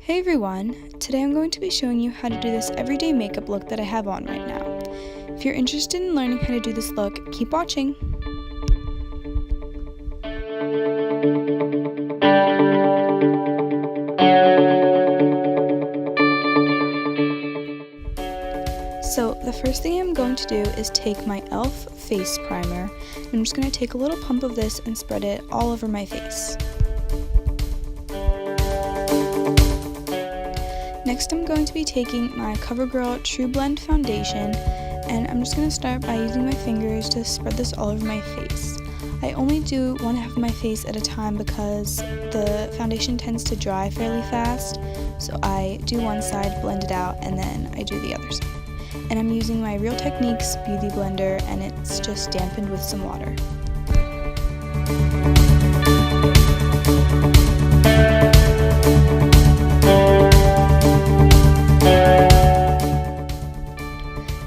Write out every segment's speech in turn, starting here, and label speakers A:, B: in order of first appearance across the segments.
A: Hey everyone! Today I'm going to be showing you how to do this everyday makeup look that I have on right now. If you're interested in learning how to do this look, keep watching! So the first thing I'm going to do is take my e.l.f. face primer, and I'm just going to take a little pump of this and spread it all over my face. Next, I'm going to be taking my CoverGirl True Blend foundation, and I'm just going to start by using my fingers to spread this all over my face. I only do one half of my face at a time because the foundation tends to dry fairly fast, so I do one side, blend it out, and then I do the other side. And I'm using my Real Techniques Beauty Blender, and it's just dampened with some water.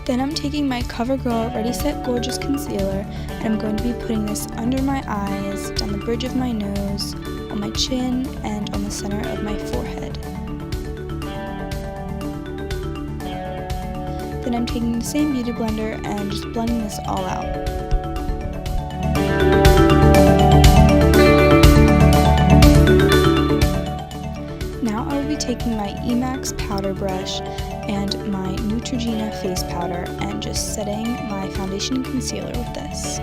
A: Then I'm taking my CoverGirl Ready Set Gorgeous Concealer, and I'm going to be putting this under my eyes, down the bridge of my nose, on my chin, and on the center of my forehead. Then I'm taking the same beauty blender and just blending this all out. Now I will be taking my Emax powder brush and my Neutrogena face powder and just setting my foundation and concealer with this.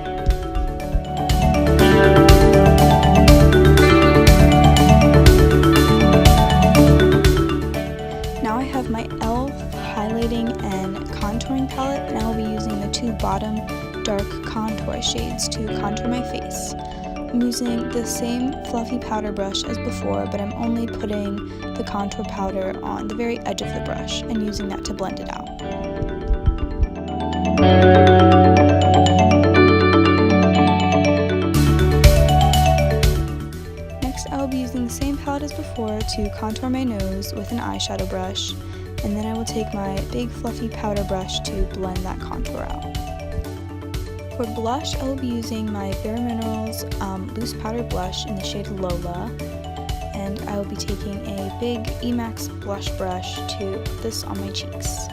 A: Now I have my e.l.f. highlighting and contouring palette, and I will be using the two bottom dark contour shades to contour my face. I'm using the same fluffy powder brush as before, but I'm only putting the contour powder on the very edge of the brush and using that to blend it out. Next, I will be using the same palette as before to contour my nose with an eyeshadow brush, and then I will take my big fluffy powder brush to blend that contour out. For blush, I will be using my Bare Minerals loose powder blush in the shade Lola, and I will be taking a big Emax blush brush to put this on my cheeks.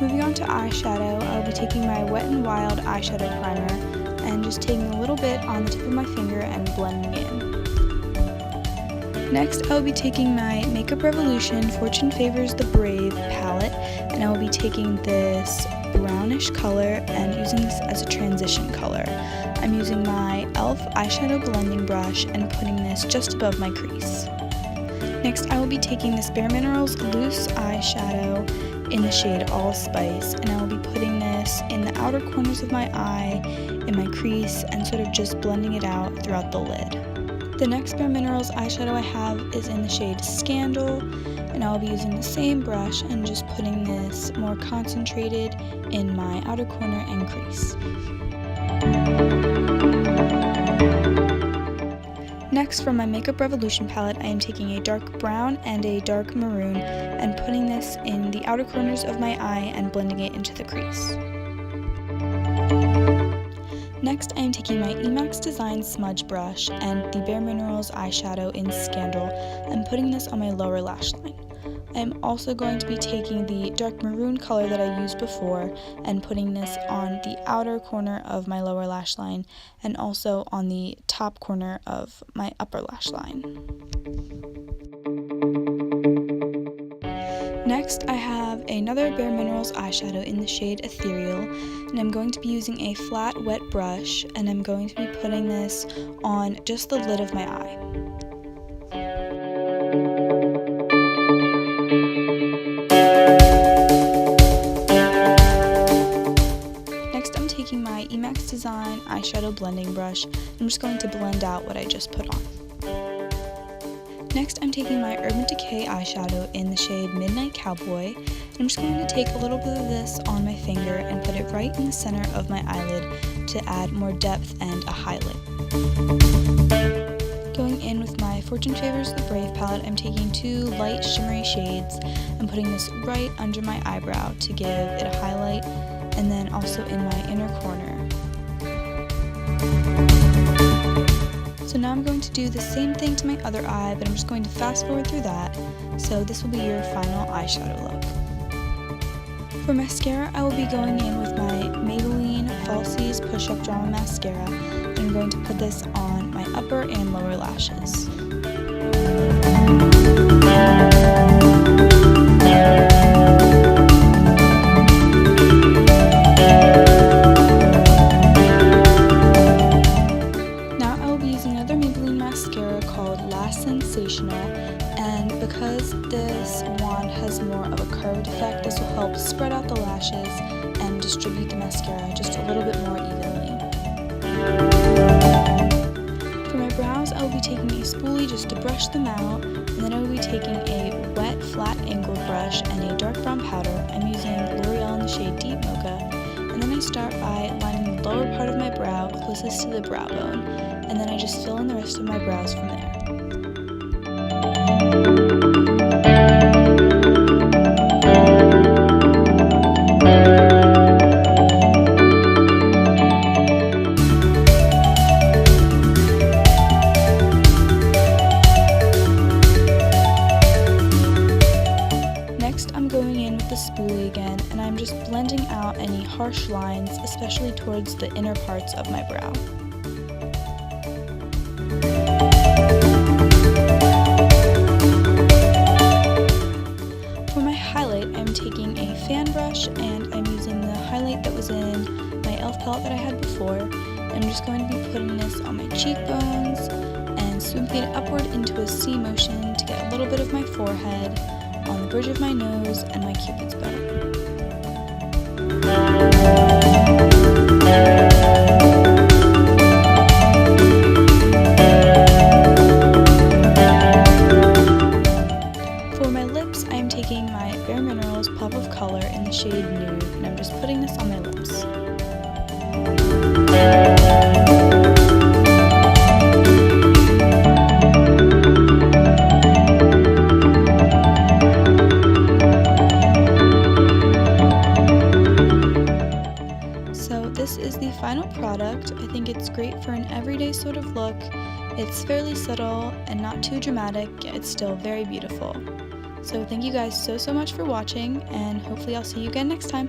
A: Moving on to eyeshadow, I will be taking my Wet n Wild eyeshadow primer and just taking a little bit on the tip of my finger and blending it in. Next, I will be taking my Makeup Revolution Fortune Favors the Brave palette, and I will be taking this brownish color and using this as a transition color. I'm using my e.l.f. eyeshadow blending brush and putting this just above my crease. Next, I will be taking this Bare Minerals loose eyeshadow in the shade Allspice, and I will be putting this in the outer corners of my eye, in my crease, and sort of just blending it out throughout the lid. The next Bare Minerals eyeshadow I have is in the shade Scandal, and I'll be using the same brush and just putting this more concentrated in my outer corner and crease. Next, from my Makeup Revolution palette, I am taking a dark brown and a dark maroon and putting this in the outer corners of my eye and blending it into the crease. Next, I am taking my Emax Design smudge brush and the Bare Minerals eyeshadow in Scandal and putting this on my lower lash line. I am also going to be taking the dark maroon color that I used before and putting this on the outer corner of my lower lash line and also on the top corner of my upper lash line. Next, I have another Bare Minerals eyeshadow in the shade Ethereal, and I'm going to be using a flat, wet brush, and I'm going to be putting this on just the lid of my eye. Next, I'm taking my Emax Design eyeshadow blending brush, and I'm just going to blend out what I just put on. Next, I'm taking my Urban Decay eyeshadow in the shade Midnight Cowboy, and I'm just going to take a little bit of this on my finger and put it right in the center of my eyelid to add more depth and a highlight. Going in with my Fortune Favors the Brave palette, I'm taking two light shimmery shades and putting this right under my eyebrow to give it a highlight, and then also in my inner corner. So now I'm going to do the same thing to my other eye, but I'm just going to fast forward through that. So this will be your final eyeshadow look. For mascara, I will be going in with my Maybelline Falsies Push-Up Drama Mascara. I'm going to put this on my upper and lower lashes. Now I will be using another Maybelline mascara called Sensational, and because this wand has more of a curved effect, this will help spread out the lashes and distribute the mascara just a little bit more evenly. For my brows, I will be taking a spoolie just to brush them out, and then I will be taking a wet, flat angled brush and a dark brown powder. I'm using L'Oreal in the shade Deep Mocha, and then I start by lining the lower part of my brow closest to the brow bone, and then I just fill in the rest of my brows from there. Next, I'm going in with the spoolie again, and I'm just blending out any harsh lines, especially towards the inner parts of my brow. For my highlight, I'm taking a fan brush, and I'm using the highlight that was in my e.l.f. palette that I had before. I'm just going to be putting this on my cheekbones and swooping it upward into a C motion to get a little bit of my forehead, on the bridge of my nose, and my cupid's bow. For my lips, I am taking my Bare Minerals Pop of Color in the shade Nude, and I'm just putting this on my lips. This is the final product. I think it's great for an everyday sort of look. It's fairly subtle and not too dramatic, yet it's still very beautiful. So thank you guys so much for watching, and hopefully I'll see you again next time.